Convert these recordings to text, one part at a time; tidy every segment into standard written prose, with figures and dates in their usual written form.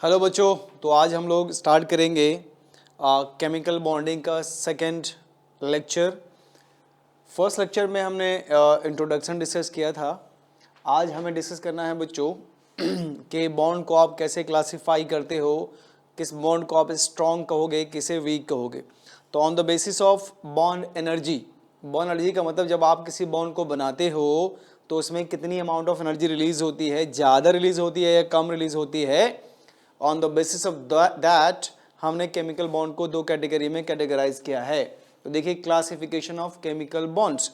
Hello बच्चों, तो आज हम लोग स्टार्ट करेंगे केमिकल बॉन्डिंग का सेकंड लेक्चर। फर्स्ट लेक्चर में हमने इंट्रोडक्शन डिस्कस किया था। आज हमें डिस्कस करना है बच्चों कि बॉन्ड को आप कैसे क्लासिफाई करते हो, किस बॉन्ड को आप स्ट्रॉन्ग कहोगे, किसे वीक कहोगे। तो on the basis of bond energy, bond energy का मतलब जब आप किसी बॉन्ड को बनाते हो तो उसमें कितनी अमाउंट ऑफ एनर्जी रिलीज होती है, ज़्यादा रिलीज होती है या कम रिलीज होती है। On the basis of that हमने केमिकल बॉन्ड को दो कैटेगरी में कैटेगराइज किया है। तो देखिए क्लासिफिकेशन ऑफ केमिकल बॉन्ड्स।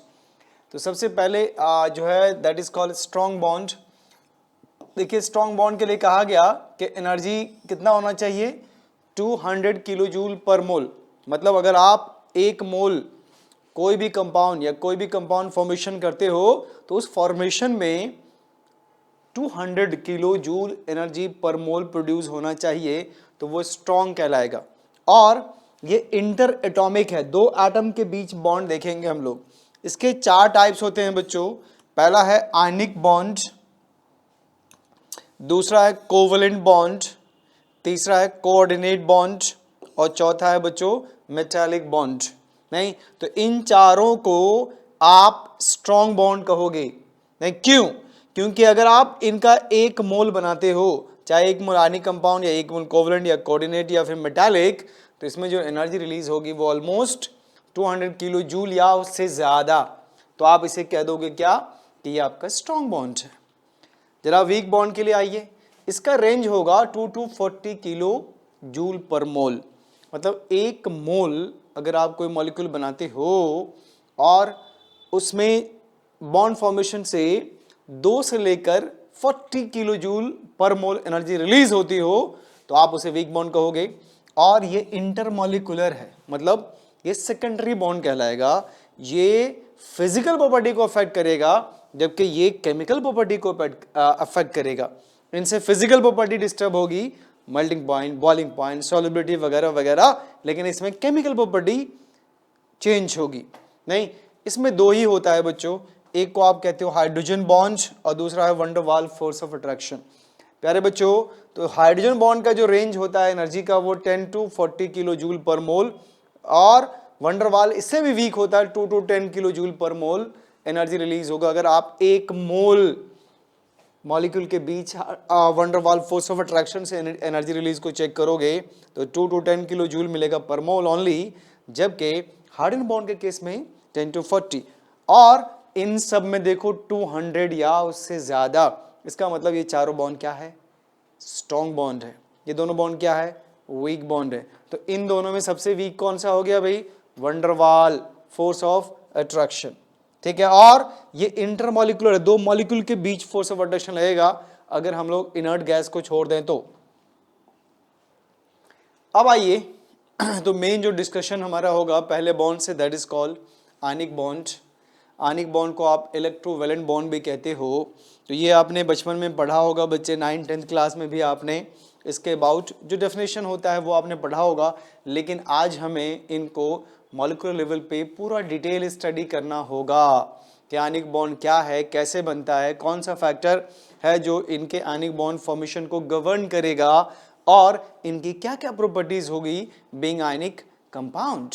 तो सबसे पहले जो है that is called strong bond. देखिए स्ट्रॉन्ग बॉन्ड के लिए कहा गया कि एनर्जी कितना होना चाहिए, 200 किलो जूल पर मोल। मतलब अगर आप एक मोल कोई भी कंपाउंड या कोई भी कंपाउंड फॉर्मेशन करते हो तो उस फॉर्मेशन में 200 किलो जूल एनर्जी पर मोल प्रोड्यूस होना चाहिए, तो वो स्ट्रॉन्ग कहलाएगा। और ये इंटर एटॉमिक है, दो एटम के बीच बॉन्ड देखेंगे हम लोग। इसके चार टाइप्स होते हैं बच्चों। पहला है आयनिक बॉन्ड, दूसरा है कोवलेंट बॉन्ड, तीसरा है कोऑर्डिनेट बॉन्ड और चौथा है बच्चों मेटालिक बॉन्ड। नहीं तो इन चारों को आप स्ट्रॉन्ग बॉन्ड कहोगे। नहीं क्यों? क्योंकि अगर आप इनका एक मोल बनाते हो, चाहे एक मोल आयनिक कंपाउंड या एक मोल कोवलेंट या कोऑर्डिनेट या फिर मेटालिक, तो इसमें जो एनर्जी रिलीज होगी वो ऑलमोस्ट 200 किलो जूल या उससे ज्यादा। तो आप इसे कह दोगे क्या कि ये आपका स्ट्रॉन्ग बॉन्ड है। जरा वीक बॉन्ड के लिए आइए। इसका रेंज होगा 2 to 40 किलो जूल पर मोल। मतलब एक मोल अगर आप कोई मॉलिक्यूल बनाते हो और उसमें बॉन्ड फॉर्मेशन से 2 से लेकर 40 किलो जूल पर मोल एनर्जी रिलीज होती हो तो आप उसे वीक बॉन्ड कहोगे। और ये इंटरमॉलिक्यूलर है, मतलब ये सेकेंडरी बॉन्ड कहलाएगा। ये फिजिकल प्रॉपर्टी को अफेक्ट करेगा जबकि ये केमिकल प्रॉपर्टी को अफेक्ट करेगा। इनसे फिजिकल प्रॉपर्टी डिस्टर्ब होगी, melting point, boiling point, solubility वगैरह वगैरह, लेकिन इसमें केमिकल प्रॉपर्टी चेंज होगी। नहीं, इसमें दो ही होता है बच्चों। एक को आप कहते हो हाइड्रोजन बॉन्ड और दूसरा है wonder Waals force of attraction. प्यारे बच्चों, तो हाइड्रोजन बॉन्ड का जो रेंज होता है एनर्जी का वो 10 to 40 किलो जूल पर मोल, और वंडर वाल इससे भी वीक होता है, 2 to 10 किलो जूल पर मोल एनर्जी रिलीज होगा। अगर आप एक मोल मॉलिक्यूल के बीच van der Waals force of attraction से एनर्जी रिलीज को चेक करोगे तो 2 to 10 किलो जूल मिलेगा पर मोल ओनली, जबकि हाइड्रोजन बॉन्ड के केस में 10 to 40। और इन सब में देखो 200 या उससे ज्यादा। इसका मतलब ये चारों बॉन्ड क्या है, स्ट्रॉन्ग बॉन्ड है। ये दोनों बॉन्ड क्या है, वीक बॉन्ड है। तो इन दोनों में सबसे वीक कौन सा हो गया भाई, वंडरवाल फोर्स ऑफ अट्रैक्शन। ठीक है, और ये इंटरमॉलिक्यूलर है, दो मॉलिक्यूल के बीच फोर्स ऑफ अट्रैक्शन लगेगा अगर हम लोग इनर्ट गैस को छोड़ दें तो। अब आइए तो मेन जो डिस्कशन हमारा होगा पहले बॉन्ड से, that is called ionic bond. Ionic bond को आप इलेक्ट्रोवैलेंट बॉन्ड भी कहते हो। तो ये आपने बचपन में पढ़ा होगा बच्चे, 9th-10th क्लास में भी आपने इसके अबाउट जो डेफिनेशन होता है वो आपने पढ़ा होगा। लेकिन आज हमें इनको मॉलिक्यूलर लेवल पे पूरा डिटेल स्टडी करना होगा कि आयनिक बॉन्ड क्या है, कैसे बनता है, कौन सा फैक्टर है जो इनके आयनिक बॉन्ड फॉर्मेशन को गवर्न करेगा और इनकी क्या क्या प्रॉपर्टीज होगी बीइंग आयनिक कंपाउंड।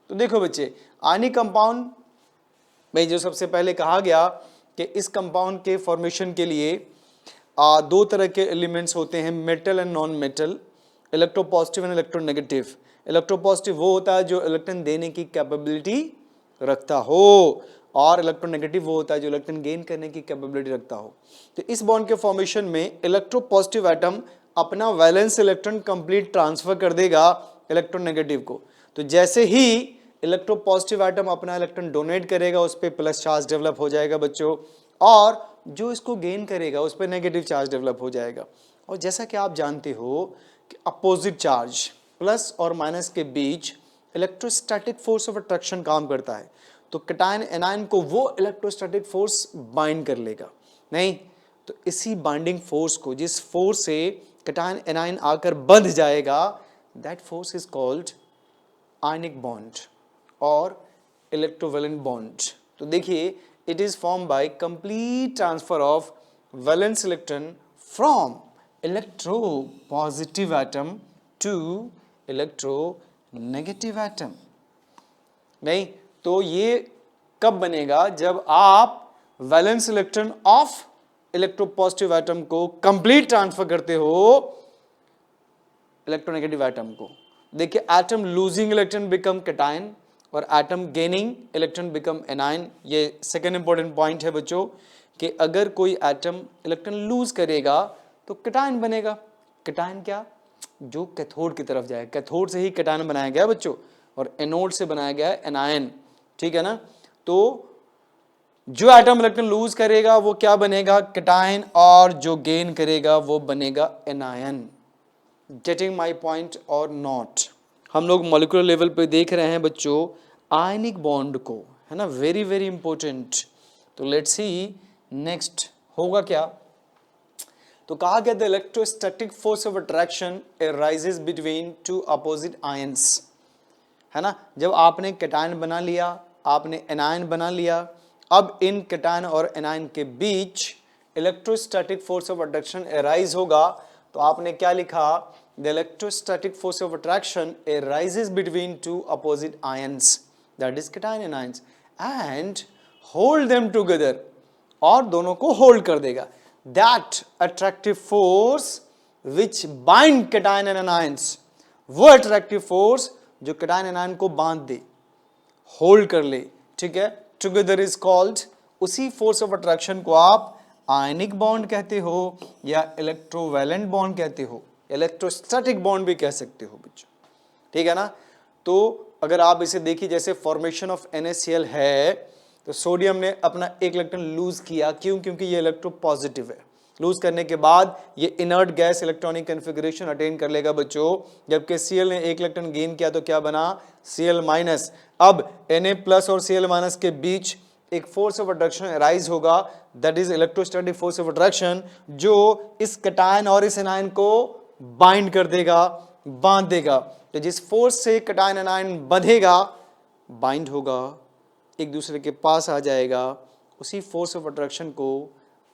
तो देखो बच्चे, आयनिक कंपाउंड में जो सबसे पहले कहा गया कि इस कंपाउंड के फॉर्मेशन के लिए दो तरह के एलिमेंट्स होते हैं, metal and non metal, electropositive and electronegative. Electropositive वो होता है जो इलेक्ट्रॉन देने की कैपेबिलिटी रखता हो, और इलेक्ट्रोनेगेटिव वो होता है जो इलेक्ट्रॉन गेन करने की कैपेबिलिटी रखता हो। तो इस बॉन्ड के फॉर्मेशन में इलेक्ट्रोपॉजिटिव एटम अपना वैलेंस इलेक्ट्रॉन कंप्लीट ट्रांसफर कर देगा इलेक्ट्रोनेगेटिव को। तो जैसे ही इलेक्ट्रोपॉजिटिव एटम अपना इलेक्ट्रॉन डोनेट करेगा उस पर प्लस चार्ज डेवलप हो जाएगा बच्चों, और जो इसको गेन करेगा उस पर नेगेटिव चार्ज डेवलप हो जाएगा। और जैसा कि आप जानते हो कि अपोजिट चार्ज प्लस और माइनस के बीच इलेक्ट्रोस्टैटिक फोर्स ऑफ अट्रैक्शन काम करता है। तो कैटायन एनायन को वो इलेक्ट्रोस्टैटिक फोर्स बाइंड कर लेगा। नहीं तो इसी बाइंडिंग फोर्स को, जिस फोर्स से कैटायन एनायन आकर बंध जाएगा, that force is called ionic bond और इलेक्ट्रोवैलेंट बॉन्ड। तो देखिए, it is form by complete transfer of valence electron from electropositive atom to electronegative atom. नहीं, तो ये कब बनेगा? जब आप valence electron of electropositive atom को कंप्लीट ट्रांसफर करते हो इलेक्ट्रोनेगेटिव एटम को। देखिए, atom losing electron become cation और atom gaining electron become anion. ये सेकंड इंपॉर्टेंट पॉइंट है बच्चों कि अगर कोई एटम इलेक्ट्रॉन लूज करेगा तो कैटायन बनेगा। कैटायन क्या? जो कैथोड की तरफ जाए। कैथोड से ही कैटायन बनाया गया बच्चों, और एनोड से बनाया गया है एनायन। ठीक है ना? तो जो एटम इलेक्ट्रॉन लूज करेगा वो क्या बनेगा? कैटायन, और जो गेन करेगा वो बनेगा एनायन। गेटिंग माई पॉइंट और नॉट? हम लोग मॉलिक्यूलर लेवल पे देख रहे हैं बच्चों आयनिक बॉन्ड को, है ना, वेरी वेरी इंपॉर्टेंट। तो लेट्स सी नेक्स्ट होगा क्या। तो कहा गया the electrostatic force of attraction arises between two opposite ions, है ना। जब आपने कैटायन बना लिया, आपने एनायन बना लिया, अब इन कैटायन और एनायन के बीच electrostatic force of attraction arise होगा। तो आपने क्या लिखा? The electrostatic force of attraction arises between two opposite ions, that is cation anions, and hold them together, और दोनों को होल्ड कर देगा। That attractive force which bind cation and anions, वो अट्रैक्टिव फोर्स जो कैटायन एनायन को बांध दे, होल्ड कर ले, ठीक है, टुगेदर इज कॉल्ड, उसी फोर्स ऑफ अट्रैक्शन को आप आयनिक बॉन्ड कहते हो या इलेक्ट्रोवैलेंट बॉन्ड कहते हो, इलेक्ट्रोस्टैटिक बॉन्ड भी कह सकते हो बच्चों। ठीक है ना? तो अगर आप इसे देखिए, जैसे फॉर्मेशन ऑफ NaCl है, तो सोडियम ने अपना एक इलेक्ट्रॉन लूज किया। क्यों? क्योंकि ये इलेक्ट्रोपॉजिटिव है। लूज करने के बाद ये inert gas electronic configuration attain कर लेगा बच्चों। जबकि Cl ने एक इलेक्ट्रॉन गेन किया तो क्या बना? Cl-। अब Na+ और Cl- के बीच एक फोर्स ऑफ अट्रैक्शन अराइज होगा, that is electrostatic force of attraction, जो इस कैटायन और इस एनायन को बाइंड कर देगा, बांध देगा। तो जिस फोर्स से कैटायन एनायन बंधेगा, बाइंड होगा, एक दूसरे के पास आ जाएगा, उसी फोर्स ऑफ अट्रैक्शन को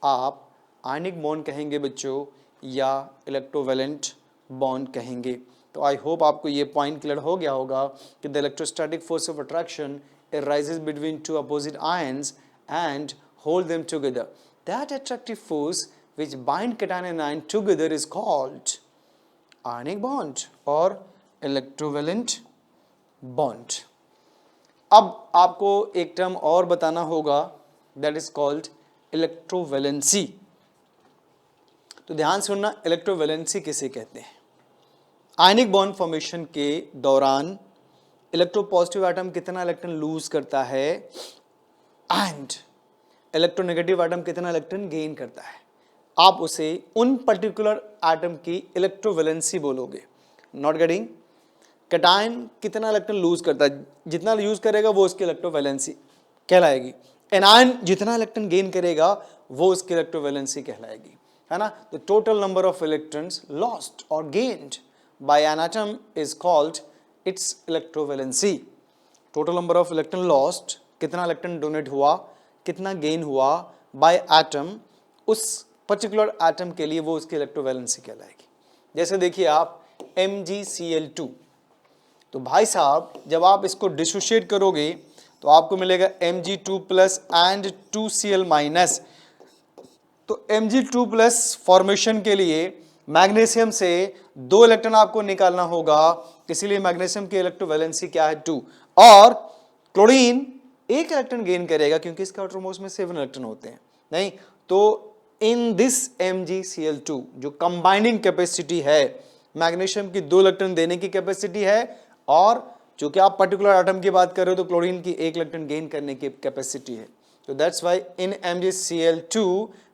आप आयनिक बॉन्ड कहेंगे बच्चों, या इलेक्ट्रोवैलेंट बॉन्ड कहेंगे। तो आई होप आपको ये पॉइंट क्लियर हो गया होगा कि the electrostatic force of attraction arises between two opposite ions and hold them together. That attractive force which bind cation and anion together is called ionic bond or electrovalent bond. अब आपको एक term और बताना होगा, that is called electrovalency. तो ध्यान सुनना, electrovalency किसे कहते हैं? आयनिक बॉन्ड फॉर्मेशन के दौरान इलेक्ट्रोपॉजिटिव एटम कितना इलेक्ट्रॉन लूज करता है एंड इलेक्ट्रोनेगेटिव एटम कितना इलेक्ट्रॉन गेन करता है, आप उसे उन पर्टिकुलर एटम की इलेक्ट्रोवैलेंसी बोलोगे। Not getting? कैटायन कितना इलेक्ट्रॉन लूज करता है, जितना यूज करेगा वो उसकी इलेक्ट्रोवैलेंसी कहलाएगी। एनायन जितना इलेक्ट्रॉन गेन करेगा वो उसकी इलेक्ट्रोवैलेंसी कहलाएगी, है ना। The total number of electrons lost और gained by an atom is called its electrovalency. Total number of electron lost, कितना इलेक्ट्रॉन डोनेट हुआ, कितना गेन हुआ बाय एटम, उस पर्टिकुलर एटम के लिए वो उसकी इलेक्ट्रोवैलेंसी कहलाएगी। जैसे देखिए आप MgCl2, तो भाई साहब जब आप इसको डिसोशिएट करोगे तो आपको मिलेगा Mg2+ एंड 2Cl-। तो Mg2+ फॉर्मेशन के लिए मैग्नीशियम से 2 इलेक्ट्रॉन आपको निकालना होगा, इसीलिए मैग्नीशियम की इलेक्ट्रोवैलेंसी क्या है? 2। और क्लोरीन 1 इलेक्ट्रॉन गेन करेगा क्योंकि इसके आउटरमोस्ट में 7 इलेक्ट्रॉन होते हैं। नहीं, तो इन दिस MgCl2 जो कंबाइनिंग कैपेसिटी है, मैग्नीशियम की 2 इलेक्ट्रॉन देने की कैपेसिटी है, और चूंकि आप पर्टिकुलर एटम की बात कर रहे हो तो क्लोरीन की 1 इलेक्ट्रॉन गेन करने की कैपेसिटी है। तो that's why in MgCl2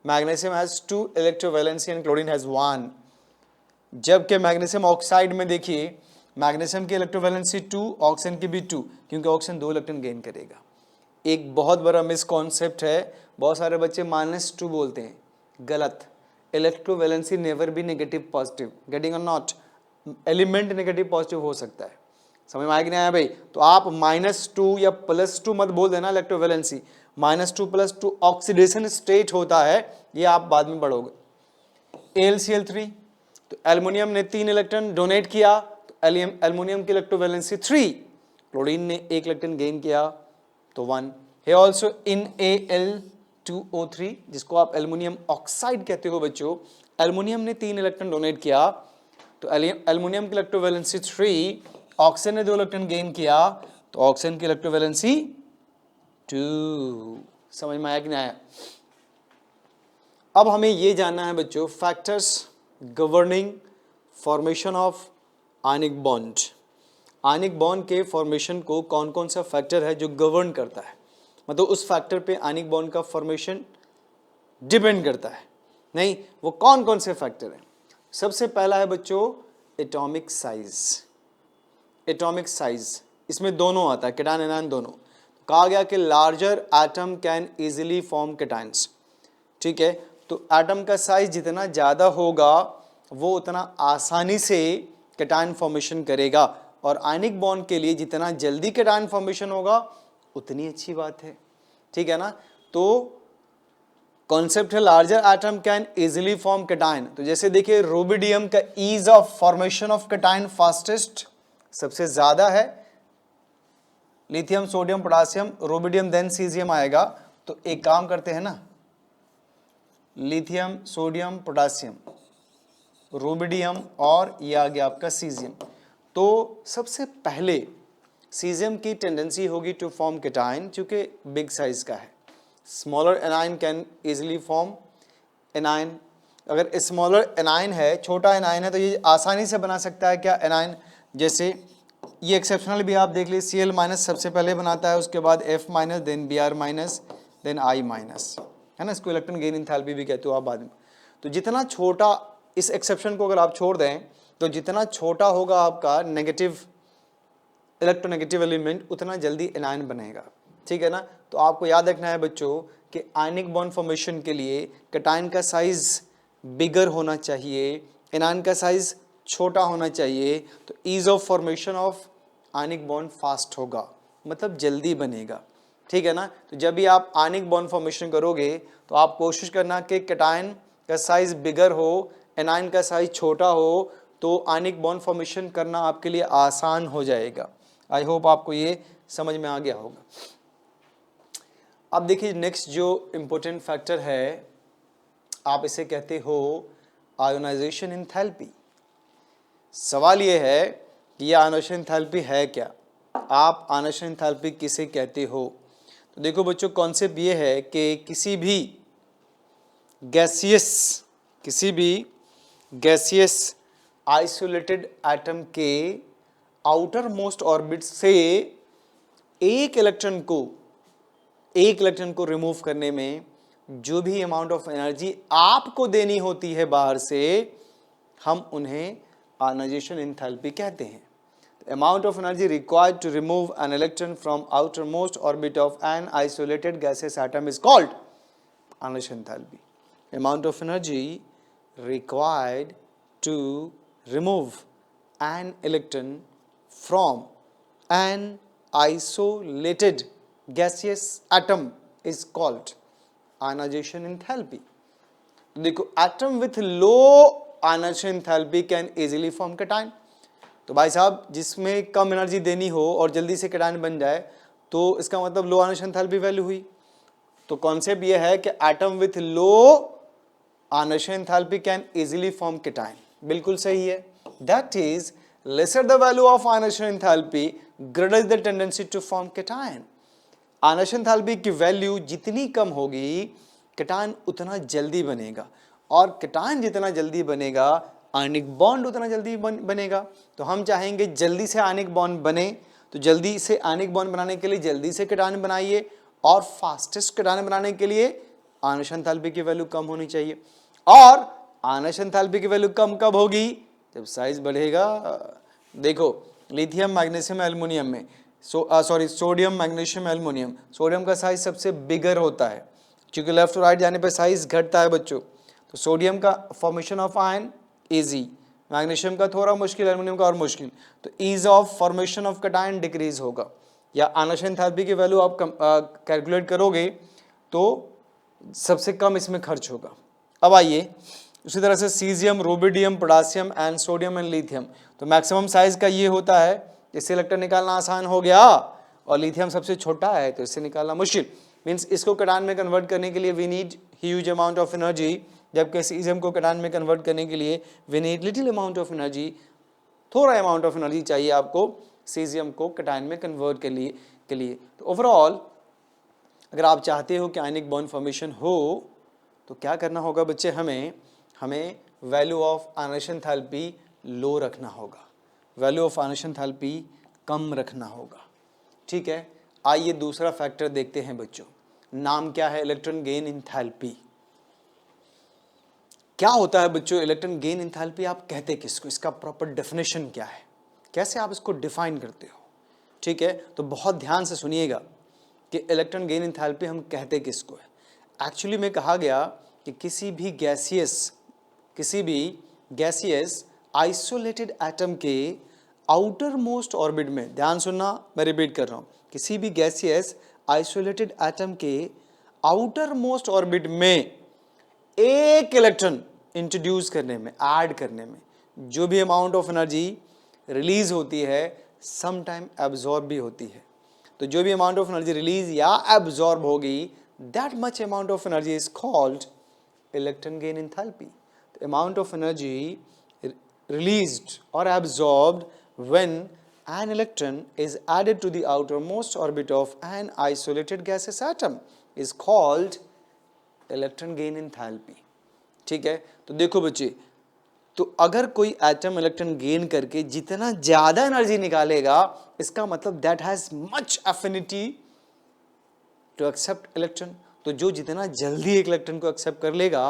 magnesium has 2 electrovalency and chlorine has 1। जबकि मैग्नीशियम ऑक्साइड में देखिए मैग्नीशियम की इलेक्ट्रोवैलेंसी 2, ऑक्सीजन की भी 2, क्योंकि ऑक्सीजन 2 इलेक्ट्रॉन गेन करेगा। एक बहुत बड़ा मिसकॉन्सेप्ट है, बहुत सारे बच्चे -2 बोलते हैं, गलत। Electrovalency never be negative positive, getting और नॉट। एलिमेंट नेगेटिव पॉजिटिव हो सकता है, समझ में आया कि नहीं आया भाई? तो आप -2 या +2 मत बोल देना इलेक्ट्रोवैलेंसी। -2 +2 ऑक्सीडेशन स्टेट होता है, ये आप बाद में पढ़ोगे। AlCl3 तो एल्युमिनियम ने 3 इलेक्ट्रॉन डोनेट किया, तो एल्युमिनियम की इलेक्ट्रोवैलेंसी 3, क्लोरीन ने 1 इलेक्ट्रॉन गेन किया तो 1। है ऑल्सो इन Al2O3, जिसको आप एल्युमिनियम ऑक्साइड कहते हो बच्चों, एल्युमिनियम ने 3 इलेक्ट्रॉन डोनेट किया तो एल्युमिनियम की इलेक्ट्रोवैलेंसी 3, ऑक्सीजन ने 2 इलेक्ट्रॉन गेन किया तो ऑक्सीजन की इलेक्ट्रोवैलेंसी 2। समझ में आया कि नहीं आया? अब हमें ये जानना है बच्चों factors governing formation of ionic bond. Ionic bond के फॉर्मेशन को कौन कौन सा फैक्टर है जो गवर्न करता है, मतलब उस फैक्टर पे आयनिक बॉन्ड का फॉर्मेशन डिपेंड करता है। नहीं, वो कौन कौन से फैक्टर हैं? सबसे पहला है बच्चों एटॉमिक साइज। एटॉमिक साइज इसमें दोनों आता है, कैटायन एनायन दोनों। कहा गया कि larger atom can easily form cations. ठीक है, तो एटम का साइज जितना ज़्यादा होगा वो उतना आसानी से कैटायन फॉर्मेशन करेगा, और आयनिक बॉन्ड के लिए जितना जल्दी कैटायन फॉर्मेशन होगा उतनी अच्छी बात है। ठीक है ना? तो कॉन्सेप्ट है larger atom can easily form cation. तो जैसे देखिए रुबिडियम का ease of formation of cation fastest सबसे ज्यादा है, lithium sodium potassium rubidium then caesium आएगा। तो एक काम करते हैं ना, लिथियम सोडियम पोटासियम रुबिडियम और ये आ गया आपका सीजियम। तो सबसे पहले सीजियम की टेंडेंसी होगी टू फॉर्म कैटायन, चूंकि बिग साइज का है। Smaller anion can easily form anion. अगर स्मॉलर एनायन है, छोटा एनायन है, तो ये आसानी से बना सकता है क्या एनायन। जैसे ये एक्सेप्शनल भी आप देख लीजिए, Cl माइनस सबसे पहले बनाता है, उसके बाद F minus, then Br minus, then I minus, है ना। इसको इलेक्ट्रॉन गेन एंथैल्पी भी कहते हो आप बाद में। तो जितना छोटा, इस एक्सेप्शन को अगर आप छोड़ दें तो जितना छोटा होगा आपका नेगेटिव इलेक्ट्रोनेगेटिव एलिमेंट उतना जल्दी एनायन बनेगा। ठीक है ना? तो आपको याद रखना है बच्चों कि आयनिक बॉन्ड फॉर्मेशन के लिए कैटायन का साइज बिगर होना चाहिए, एनायन का साइज छोटा होना चाहिए, तो ease of formation of ionic bond fast होगा, मतलब जल्दी बनेगा। ठीक है ना? तो जब भी आप आयनिक बॉन्ड फॉर्मेशन करोगे तो आप कोशिश करना कि कैटायन का साइज बिगर हो, एनायन का साइज छोटा हो, तो आयनिक बॉन्ड फॉर्मेशन करना आपके लिए आसान हो जाएगा। आई होप आपको ये समझ में आ गया होगा। अब देखिए नेक्स्ट जो इम्पोर्टेंट फैक्टर है, आप इसे कहते हो आयोनाइजेशन एंथैल्पी। सवाल ये है कि ये आयोनाइजेशन एंथैल्पी है क्या, आप आयोनाइजेशन एंथैल्पी किसे कहते हो। तो देखो बच्चों कॉन्सेप्ट ये है कि किसी भी गैसियस आइसोलेटेड एटम के आउटर मोस्ट ऑर्बिट से एक इलेक्ट्रॉन को रिमूव करने में जो भी अमाउंट ऑफ एनर्जी आपको देनी होती है बाहर से, हम उन्हें आयोनाइजेशन एंथैल्पी कहते हैं। Amount of energy required to remove an electron from outer most orbit of an isolated gaseous atom is called ionization enthalpy. Amount of energy required to remove an electron from an isolated gaseous atom is called ionization enthalpy. देखो atom with low ionization enthalpy can easily form cation। तो भाई साहब जिसमें कम energy देनी हो और जल्दी से कैटायन बन जाए तो इसका मतलब लो आयोनाइजेशन एंथैल्पी वैल्यू हुई। तो कॉन्सेप्ट ये है कि atom with low ionization enthalpy can easily form cation। बिल्कुल सही है। That is lesser the value of ionization enthalpy greater is the tendency to form cation। Ionization enthalpy की वैल्यू जितनी कम होगी cation उतना जल्दी बनेगा, और cation जितना जल्दी बनेगा आयनिक बॉन्ड उतना जल्दी बनेगा। तो हम चाहेंगे जल्दी से आयनिक बॉन्ड बने, तो जल्दी से आयनिक बॉन्ड बनाने के लिए जल्दी से cation बनाइए, और फास्टेस्ट cation बनाने के लिए आयोनाइजेशन एंथैल्पी की वैल्यू कम होनी चाहिए। और आयोनाइजेशन एंथैल्पी की वैल्यू कम कब होगी, जब साइज बढ़ेगा। देखो लिथियम मैग्नीशियम एल्युमिनियम में सोडियम मैग्नीशियम एल्युमिनियम, सोडियम का साइज सबसे बिगर होता है, क्योंकि लेफ्ट और राइट जाने पर साइज घटता है बच्चों। तो सोडियम का formation of ion easy, magnesium का थोड़ा मुश्किल, एल्युमिनियम का और मुश्किल। तो ease of formation of cation decrease होगा। या आयोनाइजेशन एंथैल्पी की वैल्यू आप कैलकुलेट करोगे तो सबसे कम इसमें खर्च होगा। अब आइए उसी तरह से caesium, rubidium, potassium and sodium and lithium. तो मैक्सिमम साइज का ये होता है, इससे इलेक्ट्रॉन निकालना आसान हो गया, और लिथियम सबसे छोटा है तो इससे निकालना मुश्किल। मीन्स इसको कैटायन में कन्वर्ट करने के लिए we need huge amount of energy, जबकि सीजियम को कैटायन में कन्वर्ट करने के लिए we need little amount of energy, थोड़ा अमाउंट ऑफ एनर्जी चाहिए आपको सीजियम को कैटायन में कन्वर्ट के लिए। तो ओवरऑल अगर आप चाहते हो कि आयनिक बॉन्ड फॉर्मेशन हो तो क्या करना होगा बच्चे, हमें वैल्यू ऑफ आयनाइजेशन एंथैल्पी लो रखना होगा, वैल्यू ऑफ आयनाइजेशन एंथैल्पी कम रखना होगा। ठीक है, आइए दूसरा फैक्टर देखते हैं बच्चों, नाम क्या है, इलेक्ट्रॉन गेन एंथैल्पी। क्या होता है बच्चों इलेक्ट्रॉन गेन एंथैल्पी, आप कहते किसको, इसका प्रॉपर डेफिनेशन क्या है, कैसे आप इसको डिफाइन करते हो। ठीक है, तो बहुत ध्यान से सुनिएगा कि इलेक्ट्रॉन गेन एंथैल्पी हम कहते किसको है। एक्चुअली में कहा गया कि किसी भी गैसियस आइसोलेटेड एटम के आउटर मोस्ट ऑर्बिट में, ध्यान सुनना मैं रिपीट कर रहा हूं, किसी भी गैसियस आइसोलेटेड एटम के आउटर मोस्ट ऑर्बिट में एक इलेक्ट्रॉन इंट्रोड्यूस करने में, ऐड करने में जो भी अमाउंट ऑफ एनर्जी रिलीज होती है सम टाइम एब्जॉर्ब भी होती है। तो जो भी अमाउंट ऑफ एनर्जी रिलीज या एब्जॉर्ब होगी, that much amount of energy is called electron gain enthalpy. The amount of energy released or absorbed when an electron is added to the outermost orbit of an isolated gaseous atom is called electron gain enthalpy। ठीक है, तो देखो बच्चे, तो अगर कोई atom electron gain करके जितना ज्यादा एनर्जी निकालेगा, इसका मतलब that has much affinity to accept electron. तो जो जितना जल्दी एक इलेक्ट्रॉन को एक्सेप्ट कर लेगा,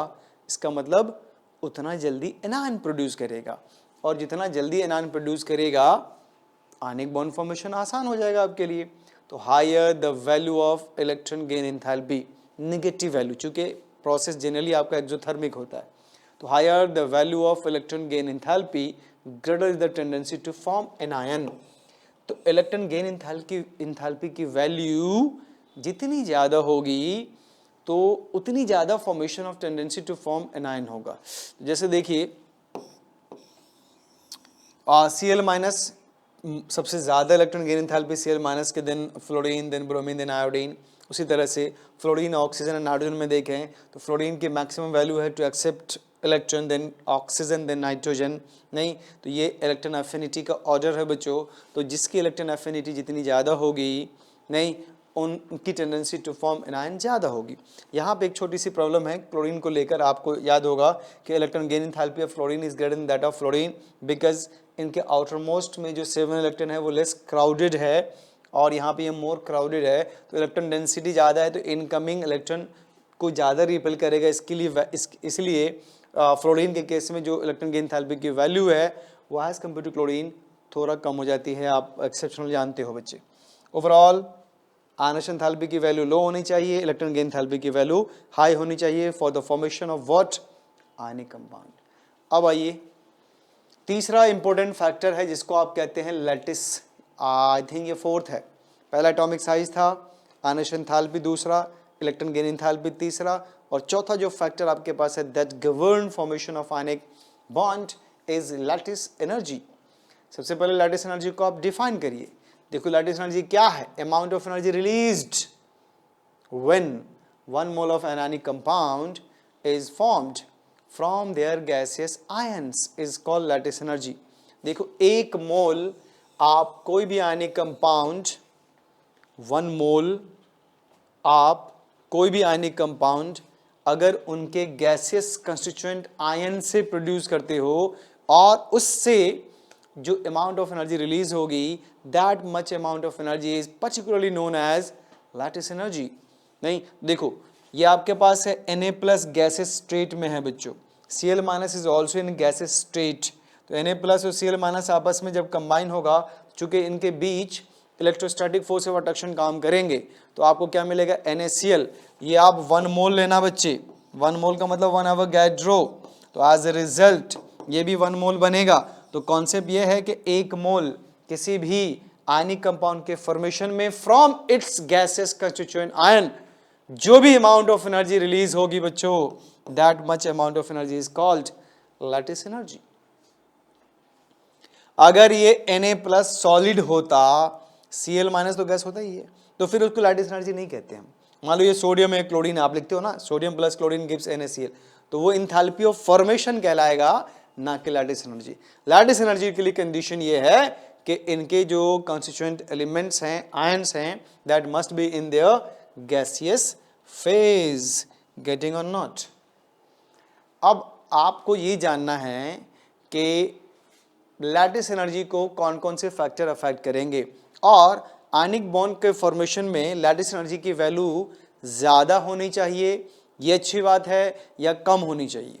इसका मतलब उतना जल्दी एनायन प्रोड्यूस करेगा, और जितना जल्दी एनायन प्रोड्यूस करेगा आयनिक बॉन्ड फॉर्मेशन आसान हो जाएगा आपके लिए। तो higher the value of electron gain enthalpy, negative value, चूंकि प्रोसेस जनरली आपका एक्सोथर्मिक होता है, तो higher the value of electron gain enthalpy greater is the tendency to form anion. तो इलेक्ट्रॉन गेन एंथैल्पी की वैल्यू जितनी ज़्यादा होगी तो उतनी ज़्यादा formation of tendency to form anion होगा। जैसे देखिए Cl माइनस सबसे ज़्यादा electron gain enthalpy Cl minus के, then fluorine, than bromine, then iodine. उसी तरह से फ्लोरीन, ऑक्सीजन एंड नाइट्रोजन में देखें तो फ्लोरीन की मैक्सिमम वैल्यू है to accept electron, then oxygen, then nitrogen. नहीं, तो ये इलेक्ट्रॉन एफिनिटी का ऑर्डर है बच्चों। तो जिसकी इलेक्ट्रॉन एफिनिटी जितनी ज़्यादा होगी, नहीं, उनकी टेंडेंसी टू फॉर्म एनायन ज़्यादा होगी। यहाँ पे एक छोटी सी प्रॉब्लम है क्लोरीन को लेकर, आपको याद होगा कि electron gain enthalpy of fluorine is greater than that of fluorine, because इनके आउटर मोस्ट में जो 7 इलेक्ट्रॉन है वो लेस क्राउडेड है, और यहाँ पे ये मोर क्राउडेड है। तो इलेक्ट्रॉन डेंसिटी ज़्यादा है, तो इनकमिंग इलेक्ट्रॉन को ज़्यादा रिपेल करेगा। इसलिए फ्लोरीन के केस में जो इलेक्ट्रॉन गेन एंथैल्पी की वैल्यू है वो एज कम्पेयर टू क्लोरीन थोड़ा कम हो जाती है। आप एक्सेप्शनल जानते हो बच्चे। ओवरऑल आयनाइजेशन एंथैल्पी की वैल्यू लो होनी चाहिए, इलेक्ट्रॉन गेन एंथैल्पी की वैल्यू हाई होनी चाहिए for the formation of what, ionic compound. अब आइए तीसरा इंपॉर्टेंट फैक्टर है जिसको आप कहते हैं लैटिस। आई थिंक ये फोर्थ है। पहला एटॉमिक साइज था, आयनाइजेशन एंथैल्पी दूसरा, इलेक्ट्रॉन गेन एंथैल्पी तीसरा, और चौथा जो फैक्टर आपके पास है that govern formation of ionic bond is lattice energy. सबसे पहले लैटिस एनर्जी को आप डिफाइन करिए। देखो लैटिस एनर्जी क्या है, amount of energy released when 1 mole of anionic compound is formed from their gaseous ions is called lattice energy. देखो 1 मोल आप कोई भी आयनिक कंपाउंड, 1 मोल आप कोई भी आयनिक कंपाउंड अगर उनके गैसियस कंस्टिट्यूएंट आयन से प्रोड्यूस करते हो, और उससे जो अमाउंट ऑफ एनर्जी रिलीज होगी, that much amount of energy is particularly known as lattice energy. नहीं, देखो ये आपके पास है Na+ गैसेस स्टेट में है बच्चों, Cl- is also in gases state. तो Na+ और Cl- आपस में जब कंबाइन होगा, चूंकि इनके बीच इलेक्ट्रोस्टैटिक फोर्स ऑफ अट्रैक्शन काम करेंगे, तो आपको क्या मिलेगा, NaCl। ये आप 1 मोल लेना बच्चे, 1 मोल का मतलब 1 एवोगैड्रो। तो एज ए रिजल्ट ये भी 1 मोल बनेगा। तो कॉन्सेप्ट ये है कि 1 मोल किसी भी आयनिक कंपाउंड के फॉर्मेशन में from its gases constituent ion जो भी अमाउंट ऑफ एनर्जी रिलीज होगी बच्चों, that much amount of energy is called lattice energy. अगर ये Na+ सॉलिड होता, Cl- तो गैस होता ही है, तो फिर उसको लैटिस एनर्जी नहीं कहते हम। मान लो ये सोडियम है, क्लोरीन आप लिखते हो ना, sodium plus chlorine gives NaCl, तो वो इंथैल्पी ऑफ फॉर्मेशन कहलाएगा, ना कि लैटिस एनर्जी। लैटिस एनर्जी के लिए कंडीशन ये है कि इनके जो कॉन्स्टिट्यूएंट एलिमेंट्स हैं, आयंस हैं, that must be in their gaseous phase. Getting और नॉट? अब आपको ये जानना है कि लैटिस एनर्जी को कौन कौन से फैक्टर अफेक्ट करेंगे, और आयनिक बॉन्ड के फॉर्मेशन में लैटिस एनर्जी की वैल्यू ज़्यादा होनी चाहिए, ये अच्छी बात है, या कम होनी चाहिए,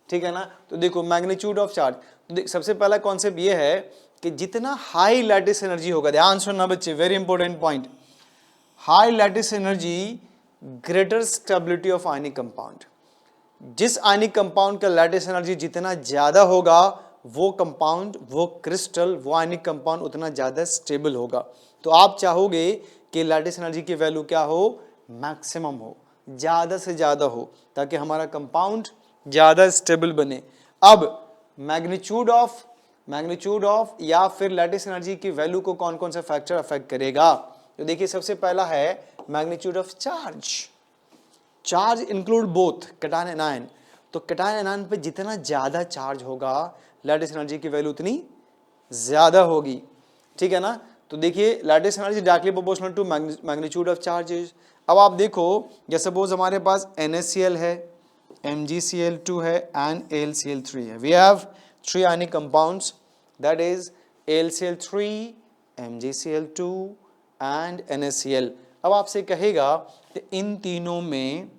ठीक है ना। तो देखो मैग्नीट्यूड ऑफ चार्ज, तो सबसे पहला कॉन्सेप्ट ये है कि जितना हाई लैटिस एनर्जी होगा, ध्यान सुनना बच्चे, very important point, high lattice energy greater stability of ionic compound. जिस आयनिक कंपाउंड का लैटिस एनर्जी जितना ज्यादा होगा, वो कंपाउंड, वो क्रिस्टल, वो आयनिक कंपाउंड उतना ज्यादा स्टेबल होगा। तो आप चाहोगे कि लैटिस एनर्जी की वैल्यू क्या हो, मैक्सिमम हो, ज्यादा से ज्यादा हो, ताकि हमारा कंपाउंड ज्यादा स्टेबल बने। अब मैग्नीट्यूड ऑफ या फिर लैटिस एनर्जी की वैल्यू को कौन कौन सा फैक्टर अफेक्ट करेगा, तो देखिए सबसे पहला है magnitude of charge. Charge include both cation and ion, तो कैटायन एंड आयन पे जितना ज्यादा चार्ज होगा, लैटिस एनर्जी की वैल्यू उतनी ज्यादा होगी, ठीक है ना। तो देखिए lattice energy directly proportional to magnitude of charges. अब आप देखो, जैसे सपोज हमारे पास NaCl है, MgCl2 है एंड AlCl3 है। We have 3 ionic compounds, that is AlCl3, MgCl2 and NaCl। अब आपसे कहेगा कि इन तीनों में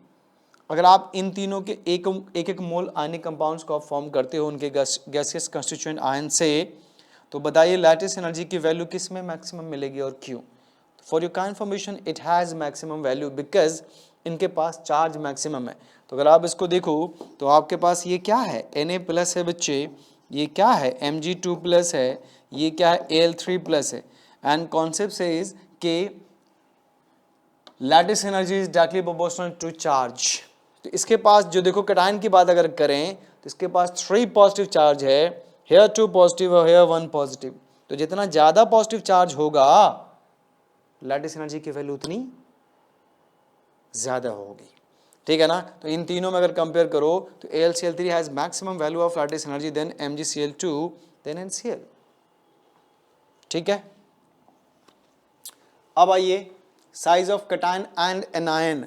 अगर आप इन तीनों के एक एक मोल आयनिक कंपाउंड्स को फॉर्म करते हो उनके गैसियस कंस्टिट्यूएंट आयन से, तो बताइए लैटिस एनर्जी की वैल्यू किस में मैक्सिमम मिलेगी और क्यों? For your kind information, it has maximum value because इनके पास चार्ज मैक्सिमम है। तो अगर आप इसको देखो तो आपके पास ये क्या है, Na+ है बच्चे, ये क्या है Mg2+ है, ये क्या है Al3+ है, एंड कॉन्सेप्ट सेज कि lattice energy is directly proportional to charge. तो इसके पास जो देखो कैटायन की बात अगर करें तो इसके पास 3 पॉजिटिव चार्ज है, हेयर 2 पॉजिटिव और हेयर 1 पॉजिटिव। तो जितना ज्यादा पॉजिटिव चार्ज होगा, लैटिस एनर्जी की वैल्यू उतनी ज्यादा होगी, ठीक है ना। तो इन तीनों में अगर कंपेयर करो तो AlCl3 has maximum value of lattice energy then MgCl2 then NaCl, ठीक है। अब आइए size of cation and anion.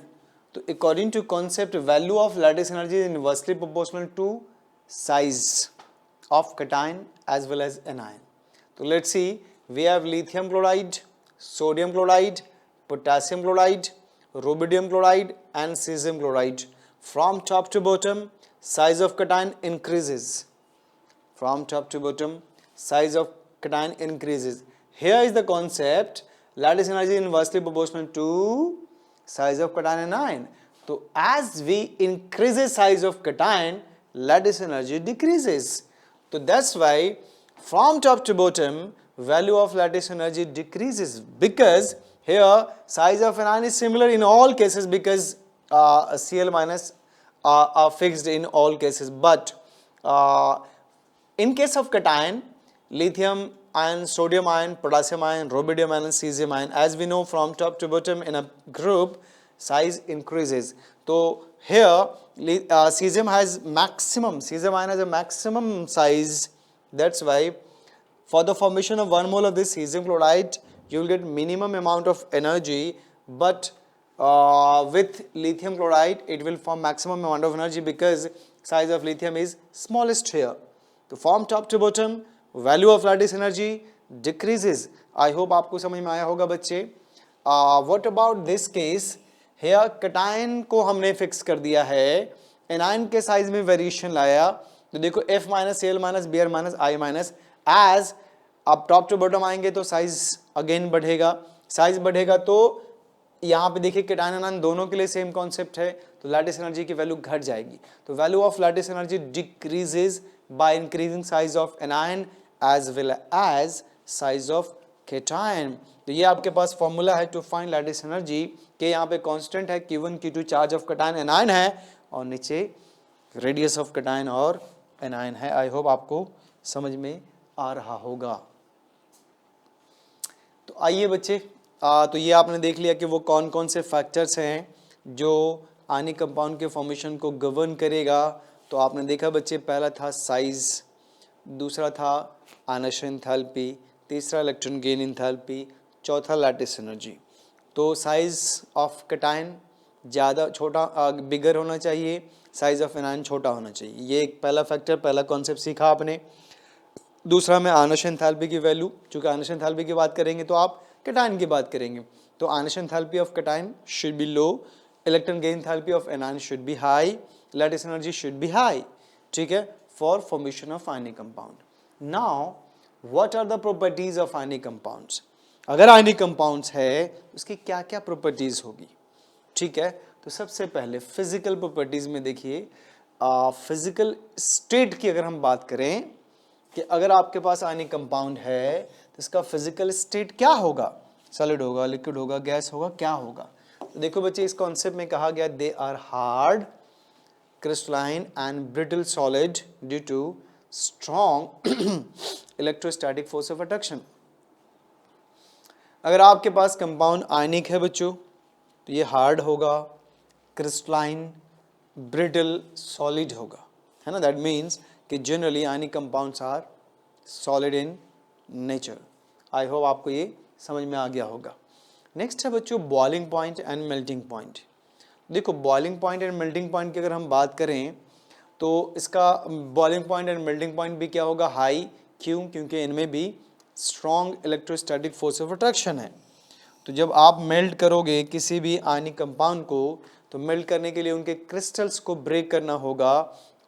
तो according to concept, value of lattice energy is inversely proportional to size of cation as well as anion. तो let's see, we have lithium chloride, sodium chloride, potassium chloride, rubidium chloride and caesium chloride. From top to bottom size of cation increases. From top to bottom size of cation increases. Here is the concept, lattice energy is inversely proportional to size of cation and ion. So as we increase the size of cation, lattice energy decreases. So that's why from top to bottom value of lattice energy decreases, because here size of an ion is similar in all cases because Cl minus are fixed in all cases, but in case of cation, lithium ion, sodium ion, potassium ion, rubidium ion and cesium ion, as we know from top to bottom in a group size increases. So here cesium has maximum, cesium ion has a maximum size. That's why for the formation of 1 mole of this cesium chloride you will get minimum amount of energy, but with lithium chloride it will form maximum amount of energy because size of lithium is smallest here. तो from top to bottom value of lattice energy decreases. I hope आपको समझ में आया होगा बच्चे. What about this case? Here cation को हमने fix कर दिया है, एनायन के साइज में वेरिएशन लाया, तो देखो F minus Cl minus Br minus I minus, as आप टॉप टू बॉटम आएंगे तो साइज अगेन बढ़ेगा, साइज बढ़ेगा तो यहाँ पे देखिए कैटायन एनायन दोनों के लिए सेम कॉन्सेप्ट है, तो लैटिस एनर्जी की वैल्यू घट जाएगी. तो value of lattice energy decreases by increasing size of anion as well as size of cation. तो ये आपके पास फॉर्मूला है टू फाइंड लैटिस एनर्जी, के यहाँ पे कांस्टेंट है Q1 Q2 charge of cation anion है, और नीचे रेडियस ऑफ केटायन और एनायन है। आई होप आपको समझ में आ रहा होगा। तो आइए बच्चे, तो ये आपने देख लिया कि वो कौन कौन से फैक्टर्स हैं जो आयनिक कंपाउंड के फॉर्मेशन को गवर्न करेगा। तो आपने देखा बच्चे, पहला था साइज, दूसरा था आयनेशन एंथैल्पी, तीसरा इलेक्ट्रॉन गेन एंथैल्पी, चौथा लैटिस एनर्जी। तो साइज ऑफ कैटायन ज़्यादा छोटा बिगर होना चाहिए, साइज ऑफ एनायन छोटा होना चाहिए। ये एक पहला फैक्टर, पहला कॉन्सेप्ट सीखा आपने। दूसरा में आयनेशन एंथैल्पी की वैल्यू, चूँकि आयनेशन एंथैल्पी की बात करेंगे तो आप कैटायन की बात करेंगे, तो ionization enthalpy of cation should be low, electron gain enthalpy of anion should be high, lattice energy should be high, ठीक है, for formation of ionic compound. Now what are the properties of ionic compounds. अगर ionic compounds है उसकी क्या क्या properties होगी, ठीक है। तो सबसे पहले फिजिकल प्रॉपर्टीज में देखिए, फिजिकल स्टेट की अगर हम बात करें कि अगर आपके पास आयनिक कंपाउंड है तो इसका फिजिकल स्टेट क्या होगा, सॉलिड होगा, लिक्विड होगा, गैस होगा, क्या होगा। तो देखो बच्चे, इस कॉन्सेप्ट में कहा गया they are hard, crystalline and brittle solid due to strong electrostatic force of attraction. अगर आपके पास कंपाउंड आयनिक है बच्चों तो ये हार्ड होगा, क्रिस्टलाइन, ब्रिटल, सॉलिड होगा, है ना। दैट मीन्स कि generally ionic compounds are solid in nature. I hope आपको ये समझ में आ गया होगा। नेक्स्ट है बच्चों boiling point and melting point. देखो boiling point and melting point की अगर हम बात करें तो इसका boiling point and melting point भी क्या होगा, हाई। क्यों? क्योंकि इनमें भी strong electrostatic force of attraction है। तो जब आप मेल्ट करोगे किसी भी आयनिक कंपाउंड को तो मेल्ट करने के लिए उनके क्रिस्टल्स को ब्रेक करना होगा,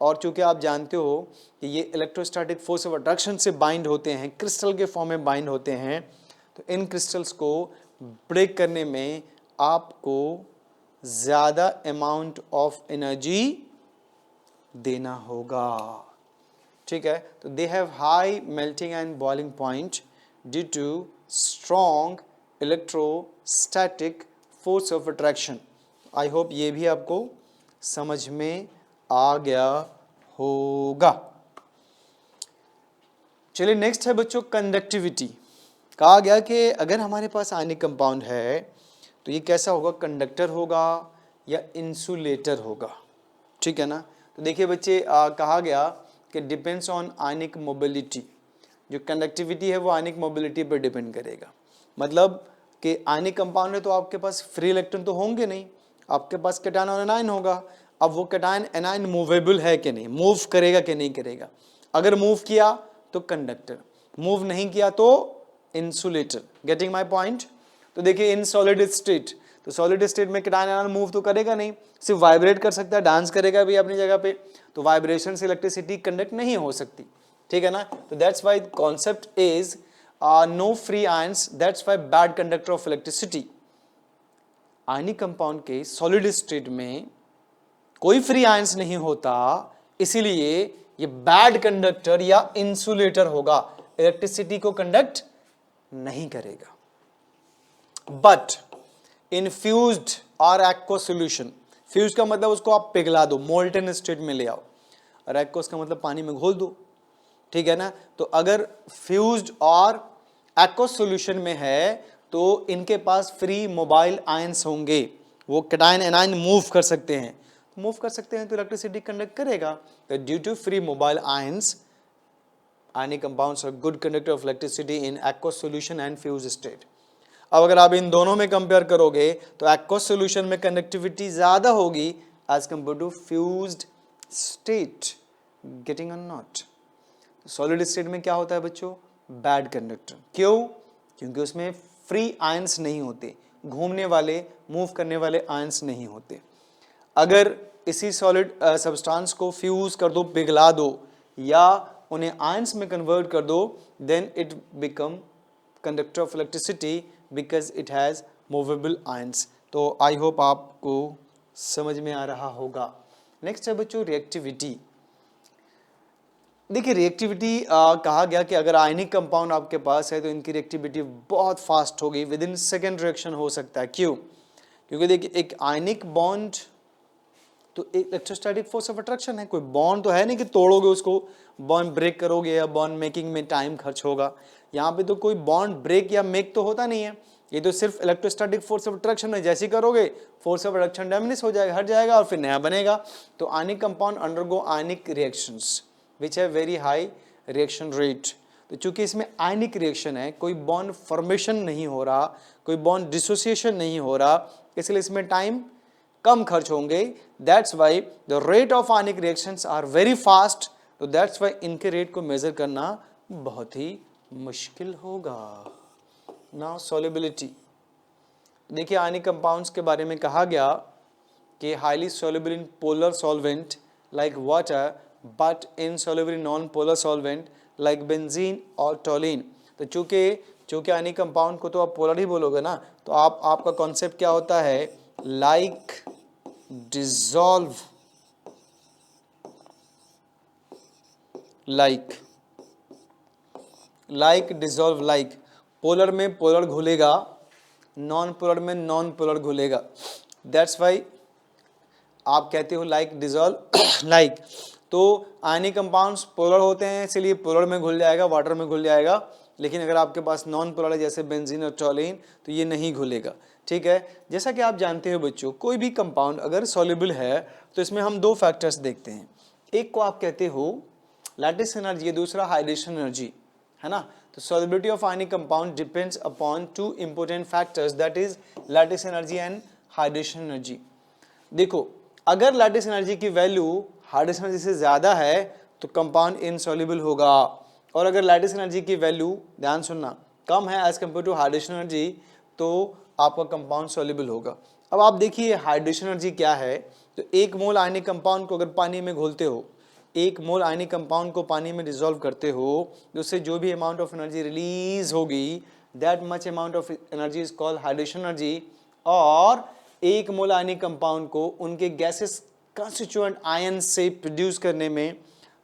और चूंकि आप जानते हो कि ये इलेक्ट्रोस्टैटिक फोर्स ऑफ अट्रैक्शन से बाइंड होते हैं, क्रिस्टल के फॉर्म में बाइंड होते हैं, तो इन क्रिस्टल्स को ब्रेक करने में आपको ज़्यादा अमाउंट ऑफ एनर्जी देना होगा, ठीक है। तो they have high melting and boiling point due to strong electrostatic force of attraction. I hope ये भी आपको समझ में आ गया होगा। चलिए नेक्स्ट है बच्चों कंडक्टिविटी। कहा गया कि अगर हमारे पास आयनिक कंपाउंड है तो ये कैसा होगा, कंडक्टर होगा या इंसुलेटर होगा, ठीक है ना। तो देखिए बच्चे, कहा गया कि डिपेंड्स ऑन आयनिक मोबिलिटी। जो कंडक्टिविटी है वो आयनिक मोबिलिटी पर डिपेंड करेगा। मतलब कि आयनिक कंपाउंड है तो आपके पास फ्री इलेक्ट्रॉन तो होंगे नहीं, आपके पास कैटायन और एनायन होगा। अब वो कैटायन एनायन मूवेबल है कि नहीं, मूव करेगा कि नहीं करेगा। अगर मूव किया तो कंडक्टर, मूव नहीं किया तो इंसुलेटर। Getting my point. तो देखिए इन सॉलिड स्टेट, तो सॉलिड स्टेट में कैटायन एनायन मूव तो करेगा नहीं, सिर्फ वाइब्रेट कर सकता है, डांस करेगा भी अपनी जगह पे। तो वाइब्रेशन से इलेक्ट्रिसिटी कंडक्ट नहीं हो सकती, ठीक है ना। तो that's why concept is no free ions, that's why bad conductor of electricity. Ionic compound के सॉलिड स्टेट में कोई फ्री आयंस नहीं होता, इसीलिए ये बैड कंडक्टर या इंसुलेटर होगा, इलेक्ट्रिसिटी को कंडक्ट नहीं करेगा। बट इन फ्यूज्ड और एक्वस सॉल्यूशन, फ्यूज का मतलब उसको आप पिघला दो, मोल्टन स्टेट में ले आओ, और एक्वस का मतलब पानी में घोल दो, ठीक है ना। तो अगर फ्यूज्ड और एक्वस सॉल्यूशन में है तो इनके पास फ्री मोबाइल आयंस होंगे, वो कैटायन एनायन मूव कर सकते हैं, तो इलेक्ट्रिसिटी कंडक्ट करेगा। तो due to free mobile ions ionic compounds are good conductor of electricity in aqueous solution and fuse state. अब अगर आप इन दोनों में कंपेयर करोगे तो एक्वस सॉल्यूशन में कंडक्टिविटी ज्यादा होगी as compare to fused state. Getting और नॉट। सॉलिड स्टेट में क्या होता है बच्चों, बैड कंडक्टर। क्यों? क्योंकि उसमें फ्री आयंस नहीं होते, घूमने वाले, मूव करने वाले आयंस नहीं होते। अगर इसी सॉलिड सब्सटेंस को फ्यूज कर दो, पिघला दो, या उन्हें आयंस में कन्वर्ट कर दो, then it become conductor of electricity because it has movable ions. तो आई होप आपको समझ में आ रहा होगा। नेक्स्ट है बच्चों रिएक्टिविटी। देखिए रिएक्टिविटी कहा गया कि अगर आयनिक कंपाउंड आपके पास है तो इनकी रिएक्टिविटी बहुत फास्ट होगी, विद इन सेकेंड रिएक्शन हो सकता है। क्यों? क्योंकि देखिए एक आयनिक बॉन्ड तो एक इलेक्ट्रोस्टैटिक फोर्स ऑफ अट्रैक्शन है, कोई बॉन्ड तो है नहीं कि तोड़ोगे उसको, बॉन्ड ब्रेक करोगे या बॉन्ड मेकिंग में टाइम खर्च होगा। यहाँ पे तो कोई बॉन्ड ब्रेक या मेक तो होता नहीं है, ये तो सिर्फ इलेक्ट्रोस्टैटिक फोर्स ऑफ अट्रैक्शन है। जैसे ही करोगे फोर्स ऑफ अट्रैक्शन डैमेज हो जाएगा, हट जाएगा और फिर नया बनेगा। तो आयनिक कंपाउंड अंडरगो आयनिक रिएक्शंस विच है वेरी हाई रिएक्शन रेट। तो चूंकि इसमें आयनिक रिएक्शन है, कोई बॉन्ड फॉर्मेशन नहीं हो रहा, कोई बॉन्ड डिसोसिएशन नहीं हो रहा, इसलिए इसमें टाइम कम खर्च होंगे। That's why the rate of ionic reactions are very fast. तो दैट्स वाई इनके रेट को मेजर करना बहुत ही मुश्किल होगा। नाउ सॉल्युबिलिटी, देखिए आयनिक कंपाउंड्स के बारे में कहा गया कि highly soluble in polar solvent like water but insoluble in non polar solvent like benzene और टोलिन। तो चूंकि आयनिक कंपाउंड को तो आप पोलर ही बोलोगे ना, तो आपका कॉन्सेप्ट क्या होता है, like dissolve like dissolve like, polar में पोलर घुलेगा, नॉन पोलर में नॉन पोलर घुलेगा। दैट्स वाई आप कहते हो लाइक डिसॉल्व लाइक। तो आयनिक कंपाउंड्स पोलर होते हैं इसलिए पोलर में घुल जाएगा, वाटर में घुल जाएगा। लेकिन अगर आपके पास नॉन पोलर है जैसे बेंजीन और टोलिन तो ये नहीं घुलेगा। ठीक है, जैसा कि आप जानते हो बच्चों, कोई भी कंपाउंड अगर सॉल्युबल है तो इसमें हम दो फैक्टर्स देखते हैं। एक को आप कहते हो लैटिस एनर्जी, दूसरा हाइड्रेशन एनर्जी, है ना। तो solubility of ionic compound depends upon two important factors, that is lattice energy and hydration energy. देखो अगर लैटिस एनर्जी की वैल्यू हाइड्रेशन एनर्जी से ज़्यादा है तो कंपाउंड इनसॉल्युबल होगा, और अगर लैटिस एनर्जी की वैल्यू, ध्यान सुनना, कम है as compare to hydration energy तो आपका कंपाउंड सॉल्युबल होगा। अब आप देखिए हाइड्रेशन एनर्जी क्या है। तो एक मोल आयनिक कंपाउंड को अगर पानी में घोलते हो, एक मोल आयनिक कंपाउंड को पानी में डिसॉल्व करते हो, तो उससे जो भी अमाउंट ऑफ एनर्जी रिलीज होगी, that much amount of energy is called hydration energy. और एक मोल आयनिक कंपाउंड को उनके गैसेस कंस्टिट्यूएंट आयन से प्रोड्यूस करने में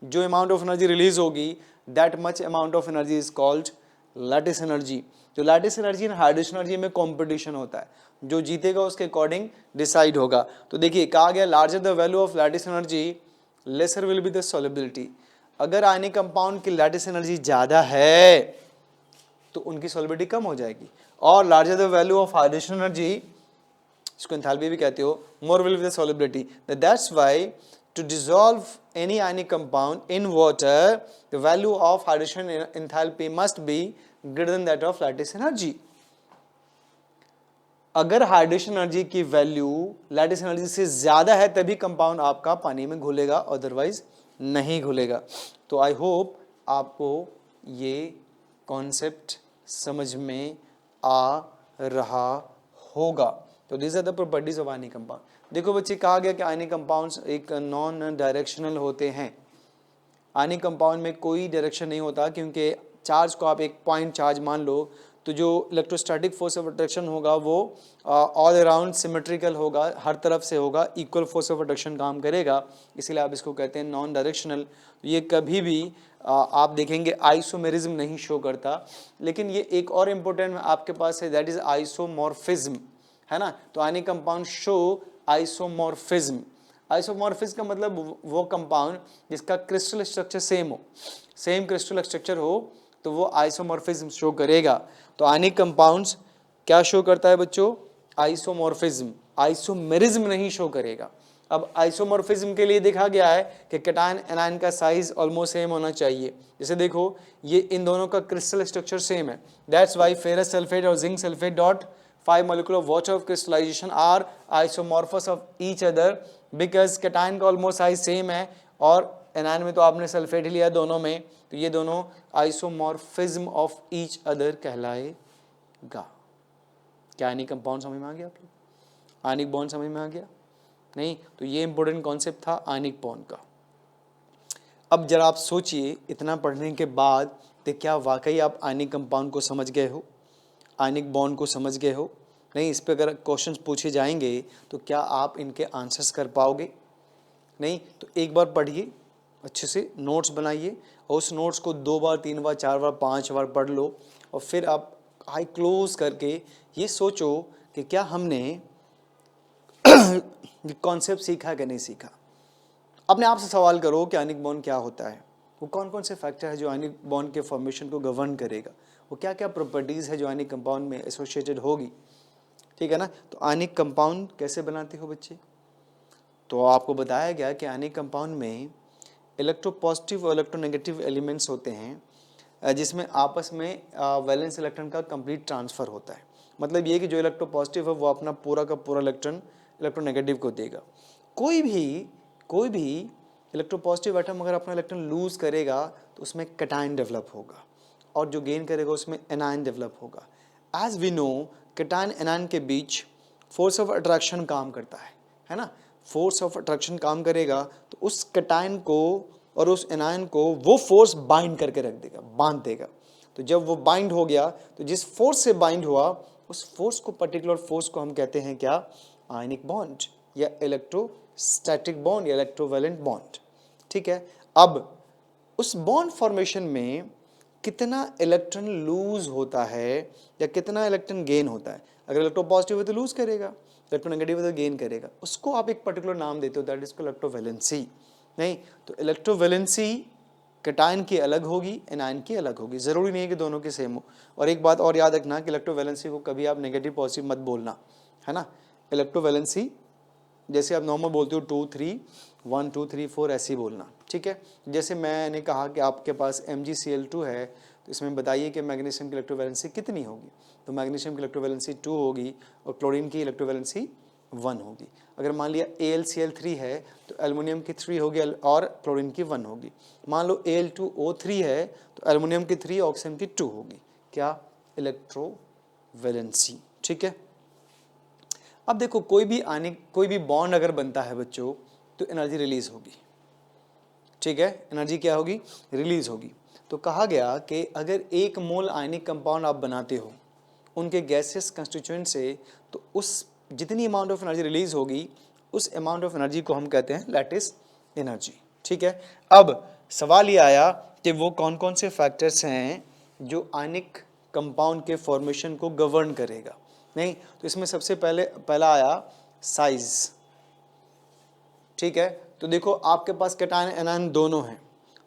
जो अमाउंट ऑफ एनर्जी रिलीज होगी, that much amount of energy is called lattice energy. तो lattice energy and hydration energy में कंपटीशन होता है, जो जीतेगा उसके अकॉर्डिंग डिसाइड होगा। तो देखिए कहा गया larger the value of lattice energy lesser will be the solubility. अगर आयनिक कंपाउंड की लैटिस एनर्जी ज़्यादा है तो उनकी सॉल्युबिलिटी कम हो जाएगी, और larger the value of hydration energy, इसको एंथैल्पी भी कहते हो, more will be the solubility. That's why to dissolve any ionic compound in water the value of hydration enthalpy must be greater than that of lattice energy। अगर hydration energy की value lattice energy से ज्यादा है तभी compound आपका पानी में घुलेगा, otherwise नहीं घुलेगा। तो आई होप आपको ये कॉन्सेप्ट समझ में आ रहा होगा। तो this are the properties of ionic compound. देखो बच्चे कहा गया कि आयनिक कंपाउंड्स एक नॉन डायरेक्शनल होते हैं। आयनिक कंपाउंड में कोई डायरेक्शन नहीं होता, क्योंकि चार्ज को आप एक पॉइंट चार्ज मान लो तो जो इलेक्ट्रोस्टैटिक फोर्स ऑफ अट्रैक्शन होगा वो ऑल अराउंड सिमेट्रिकल होगा, हर तरफ से होगा, इक्वल फोर्स ऑफ अट्रैक्शन काम करेगा, इसीलिए आप इसको कहते हैं नॉन डायरेक्शनल। ये कभी भी आप देखेंगे आइसोमेरिज्म नहीं शो करता। लेकिन ये एक और इम्पोर्टेंट आपके पास है, दैट इज आइसोमॉर्फिज्म, है ना। तो ionic compound show isomorphism. Isomorphism का मतलब वो कंपाउंड जिसका क्रिस्टल स्ट्रक्चर सेम हो, सेम क्रिस्टल स्ट्रक्चर हो तो वो आइसोमॉर्फिज्म शो करेगा। तो आयनिक कंपाउंड्स क्या शो करता है बच्चों, आइसोमॉर्फिज्म, आइसोमेरिज्म नहीं शो करेगा। अब आइसोमॉर्फिज्म के लिए देखा गया है कि कैटायन एनायन का साइज ऑलमोस्ट सेम होना चाहिए। जैसे देखो ये इन दोनों का क्रिस्टल स्ट्रक्चर सेम है, दैट्स वाई फेरस सल्फेट और zinc sulphate dot 5 molecule of water of crystallization are isomorphous of each other because cation का ऑलमोस्ट साइज सेम है, और एनायन में तो आपने सल्फेट ही लिया दोनों में, तो ये दोनों आइसोमॉर्फिज्म ऑफ ईच अदर कहलाएगा। क्या आयनिक कंपाउंड समझ में आ गया आप लोग? आयनिक बॉन्ड समझ में आ गया? नहीं? तो ये इंपॉर्टेंट कॉन्सेप्ट था आयनिक बॉन्ड का। अब जरा आप सोचिए, इतना पढ़ने के बाद तो क्या वाकई आप आयनिक कंपाउंड को समझ गए हो, आयनिक बॉन्ड को समझ गए हो? नहीं, इस पे अगर क्वेश्चंस पूछे जाएंगे तो क्या आप इनके आंसर्स कर पाओगे? नहीं? तो एक बार पढ़िए अच्छे से नोट्स बनाइए और उस नोट्स को 2 बार 3 बार 4 बार 5 बार पढ़ लो और फिर आप आई क्लोज करके ये सोचो कि क्या हमने कॉन्सेप्ट सीखा कि नहीं सीखा। अपने आप से सवाल करो कि आयनिक बॉन्ड क्या होता है, वो कौन कौन से फैक्टर है जो आयनिक बॉन्ड के फॉर्मेशन को गवर्न करेगा, वो क्या क्या प्रॉपर्टीज़ है जो आयनिक कंपाउंड में एसोसिएटेड होगी। ठीक है ना। तो आयनिक कंपाउंड कैसे बनाते हो बच्चे, तो आपको बताया गया कि आयनिक कंपाउंड में इलेक्ट्रोपॉजिटिव और इलेक्ट्रोनेगेटिव एलिमेंट्स होते हैं जिसमें आपस में वैलेंस इलेक्ट्रॉन का कंप्लीट ट्रांसफ़र होता है। मतलब ये कि जो इलेक्ट्रोपॉजिटिव है वो अपना पूरा का पूरा इलेक्ट्रॉन इलेक्ट्रोनेगेटिव को देगा। कोई भी इलेक्ट्रोपॉजिटिव एटम अगर अपना इलेक्ट्रॉन लूज करेगा तो उसमें कैटायन डेवलप होगा और जो गेन करेगा उसमें एनायन डेवलप होगा। As we know cation anion के बीच फोर्स ऑफ अट्रैक्शन काम करता है ना। फोर्स ऑफ अट्रैक्शन काम करेगा तो उस कैटायन को और उस एनायन को वो फोर्स बाइंड करके रख देगा, बांध देगा। तो जब वो बाइंड हो गया तो जिस फोर्स से बाइंड हुआ उस फोर्स को, पर्टिकुलर फोर्स को हम कहते हैं क्या, आयनिक बॉन्ड या इलेक्ट्रोस्टैटिक बॉन्ड या इलेक्ट्रोवैलेंट बॉन्ड। ठीक है। अब उस बॉन्ड फॉर्मेशन में कितना इलेक्ट्रॉन लूज होता है या कितना इलेक्ट्रॉन गेन होता है। अगर इलेक्ट्रो पॉजिटिव है तो लूज करेगा, इलेक्ट्रो नेगेटिव है तो गेन करेगा। उसको आप एक पर्टिकुलर नाम देते हो, दैट इज कॉल्ड इलेक्ट्रोवैलेंसी। नहीं तो इलेक्ट्रोवैलेंसी कैटायन की अलग होगी, एनायन की अलग होगी, जरूरी नहीं है कि दोनों की सेम हो। और एक बात और याद रखना कि इलेक्ट्रोवैलेंसी को कभी आप नेगेटिव पॉजिटिव मत बोलना, है ना। इलेक्ट्रोवैलेंसी जैसे आप नॉर्मल बोलते हो 2 3 1 2 3 4 ऐसे ही बोलना। ठीक है। जैसे मैंने कहा कि आपके पास MgCl2 है तो इसमें बताइए कि मैग्नीशियम की इलेक्ट्रोवैलेंसी कितनी होगी, तो मैग्नीशियम की इलेक्ट्रोवैलेंसी 2 होगी और क्लोरीन की इलेक्ट्रोवैलेंसी 1 होगी। अगर मान लिया AlCl3 है तो एल्युमिनियम की 3 होगी और क्लोरीन की 1 होगी। मान लो Al2O3 है तो एल्युमिनियम की 3 ऑक्सीजन की 2 होगी। क्या, इलेक्ट्रोवैलेंसी। ठीक है। अब देखो कोई भी बॉन्ड अगर बनता है बच्चों तो एनर्जी रिलीज होगी। ठीक है। एनर्जी क्या होगी, रिलीज होगी। तो कहा गया कि अगर 1 मोल आयनिक कंपाउंड आप बनाते हो उनके गैसेस कंस्टिट्यूएंट से, तो उस जितनी अमाउंट ऑफ एनर्जी रिलीज होगी उस अमाउंट ऑफ एनर्जी को हम कहते हैं लैटिस एनर्जी। ठीक है। अब सवाल ये आया कि वो कौन कौन से फैक्टर्स हैं जो आयनिक कंपाउंड के फॉर्मेशन को गवर्न करेगा। नहीं तो इसमें सबसे पहला आया साइज। ठीक है। तो देखो आपके पास कैटायन एनायन दोनों हैं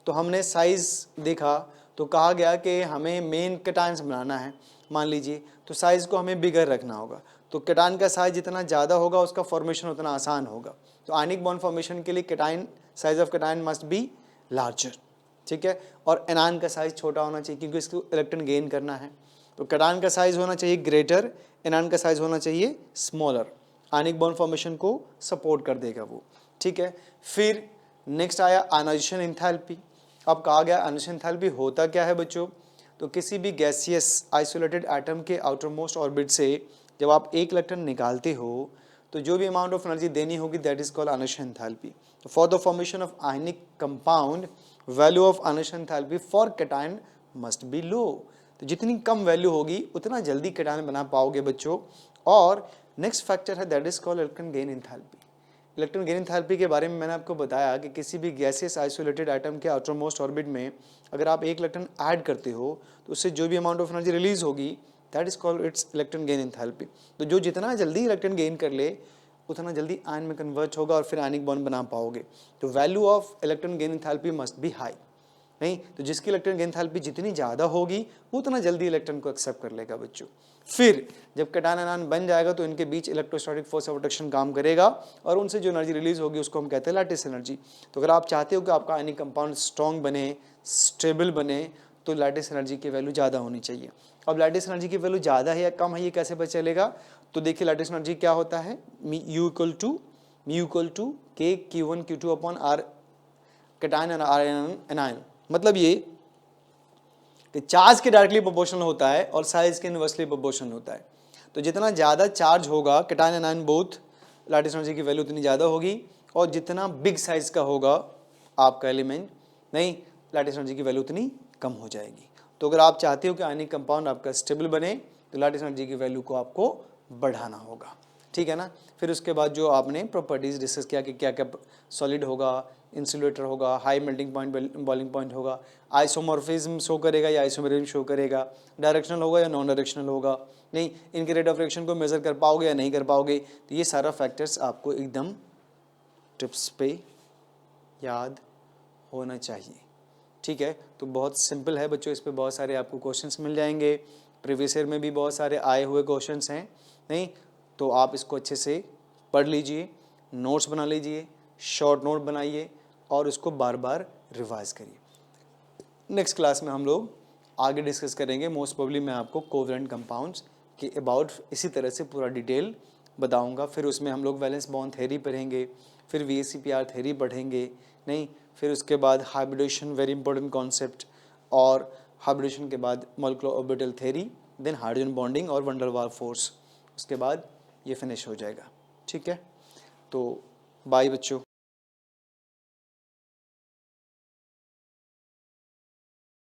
तो हमने साइज देखा तो कहा गया कि हमें मेन कैटायंस बनाना है मान लीजिए, तो साइज को हमें बिगर रखना होगा। तो कैटायन का साइज जितना ज़्यादा होगा उसका फॉर्मेशन उतना आसान होगा। तो आयनिक बॉन्ड फॉर्मेशन के लिए cation size of cation must be larger. ठीक है। और एनायन का साइज छोटा होना चाहिए क्योंकि इसको इलेक्ट्रॉन गेन करना है। तो कैटायन का साइज होना चाहिए ग्रेटर, एनायन का साइज होना चाहिए स्मॉलर। आयनिक बॉन्ड फॉर्मेशन को सपोर्ट कर देगा वो। ठीक है। फिर नेक्स्ट आया आयनाइजेशन एंथैल्पी। अब कहा गया आयनाइजेशन एंथैल्पी होता क्या है बच्चों, तो किसी भी गैसियस आइसोलेटेड एटम के आउटर मोस्ट ऑर्बिट से जब आप एक इलेक्ट्रॉन निकालते हो तो जो भी अमाउंट ऑफ एनर्जी देनी होगी that is called ionization enthalpy. तो for the formation of ionic compound value of ionization enthalpy for cation must be low. तो जितनी कम वैल्यू होगी उतना जल्दी कैटायन बना पाओगे बच्चों। और नेक्स्ट फैक्टर है that is called electron gain enthalpy. Electron gain enthalpy के बारे में मैंने आपको बताया कि किसी भी गैसेस आइसोलेटेड एटम के आउटर मोस्ट ऑर्बिट में अगर आप एक इलेक्ट्रॉन ऐड करते हो तो उससे जो भी अमाउंट ऑफ एनर्जी रिलीज होगी that is called its electron gain enthalpy. तो जो जितना जल्दी इलेक्ट्रॉन गेन कर ले उतना जल्दी आयन में कन्वर्ट होगा और फिर आयनिक बॉन्ड बना पाओगे। तो value of electron gain enthalpy must be high. नहीं तो जिसकी इलेक्ट्रॉन गेन एंथैल्पी जितनी ज़्यादा होगी वो उतना जल्दी इलेक्ट्रॉन को एक्सेप्ट कर लेगा बच्चों। फिर जब कैटायन आयन बन जाएगा तो इनके बीच इलेक्ट्रोस्टैटिक फोर्स ऑफ अट्रैक्शन काम करेगा और उनसे जो एनर्जी रिलीज होगी उसको हम कहते हैं लैटिस एनर्जी। तो अगर आप चाहते हो कि आपका आयनिक कंपाउंड स्ट्रॉन्ग बने, स्टेबल बने, तो लैटिस एनर्जी की वैल्यू ज़्यादा होनी चाहिए। अब लैटिस एनर्जी की वैल्यू ज़्यादा है या कम है ये कैसे पता चलेगा, तो देखिए लैटिस एनर्जी क्या होता है, mu equal to k Q1 Q2 upon r cation और आर एनायन। मतलब ये कि चार्ज के डायरेक्टली प्रोपोर्शनल होता है और साइज के इनवर्सली प्रोपोर्शनल होता है। तो जितना ज़्यादा चार्ज होगा cation anion both, lattice energy की वैल्यू उतनी ज़्यादा होगी। और जितना बिग साइज का होगा आपका एलिमेंट, नहीं लैटिस एनर्जी की वैल्यू उतनी कम हो जाएगी। तो अगर आप चाहते हो कि आयनिक कंपाउंड आपका स्टेबल बने तो लैटिस एनर्जी की वैल्यू को आपको बढ़ाना होगा। ठीक है ना। फिर उसके बाद जो आपने प्रॉपर्टीज़ डिस्कस किया कि क्या क्या सॉलिड होगा, इंसुलेटर होगा, high melting point, boiling point होगा, आइसोमॉर्फिज्म शो करेगा या आइसोमेरिज्म शो करेगा, डायरेक्शनल होगा या नॉन डायरेक्शनल होगा, नहीं इनके रेट ऑफ रिएक्शन को मेजर कर पाओगे या नहीं कर पाओगे। तो ये सारा फैक्टर्स आपको एकदम टिप्स पे याद होना चाहिए, ठीक है। तो बहुत सिंपल है बच्चों, इस पे बहुत सारे आपको क्वेश्चंस मिल जाएंगे, प्रीवियस ईयर में भी बहुत सारे आए हुए क्वेश्चंस हैं, नहीं तो आप इसको अच्छे से पढ़ लीजिए, नोट्स बना लीजिए, शॉर्ट नोट बनाइए और उसको बार बार रिवाइज करिए। नेक्स्ट क्लास में हम लोग आगे डिस्कस करेंगे, मोस्ट प्रोबेबली मैं आपको कोवेलेंट कंपाउंड्स के अबाउट इसी तरह से पूरा डिटेल बताऊंगा। फिर उसमें हम लोग वैलेंस बॉन्ड थ्योरी पढ़ेंगे, फिर VSEPR थ्योरी पढ़ेंगे, नहीं फिर उसके बाद हाइब्रिडेशन, वेरी इंपॉर्टेंट कॉन्सेप्ट, और हाइब्रिडेशन के बाद molecular orbital theory, then hydrogen bonding और वंडर वाल फोर्स, उसके बाद ये फिनिश हो जाएगा, ठीक है। तो बाय बच्चों।